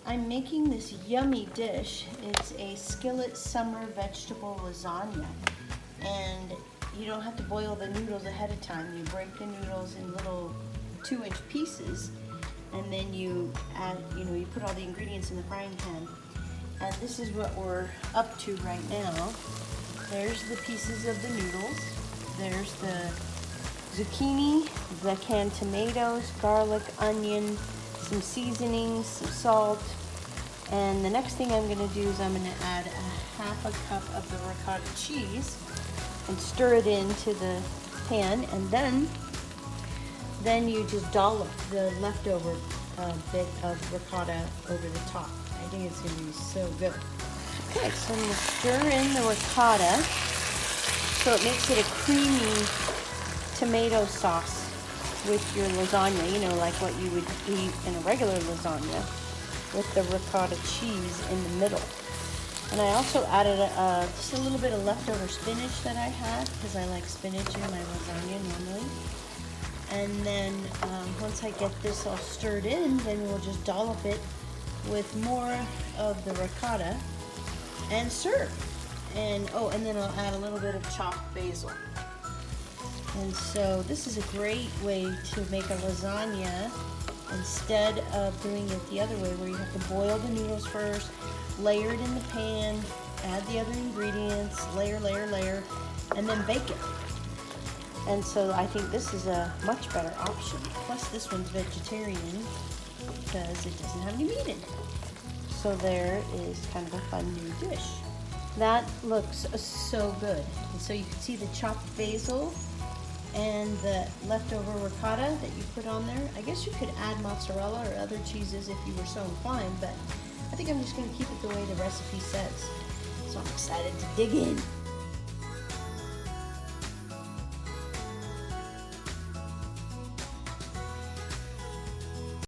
I'm making this yummy dish. It's a skillet summer vegetable lasagna. And you don't have to boil the noodles ahead of time. You break the noodles in little 2-inch pieces, and then you add, you put all the ingredients in the frying pan. And this is what we're up to right now. There's the pieces of the noodles. There's the zucchini, the canned tomatoes, garlic, onion, some seasonings, some salt. And the next thing I'm going to do is I'm going to add a half a cup of the ricotta cheese and stir it into the pan, and then you just dollop the leftover bit of ricotta over the top. I think it's going to be so good. Okay, so I'm going to stir in the ricotta so it makes it a creamy tomato sauce with your lasagna, like what you would eat in a regular lasagna, with the ricotta cheese in the middle. And I also added just a little bit of leftover spinach that I had, because I like spinach in my lasagna normally. And then once I get this all stirred in, then we'll just dollop it with more of the ricotta and serve. And then I'll add a little bit of chopped basil. And so this is a great way to make a lasagna instead of doing it the other way, where you have to boil the noodles first, layer it in the pan, add the other ingredients, layer, and then bake it. And so I think this is a much better option. Plus this one's vegetarian because it doesn't have any meat in it. So there is kind of a fun new dish. That looks so good. And so you can see the chopped basil and the leftover ricotta that you put on there. I guess you could add mozzarella or other cheeses if you were so inclined, but I think I'm just going to keep it the way the recipe says. So I'm excited to dig in.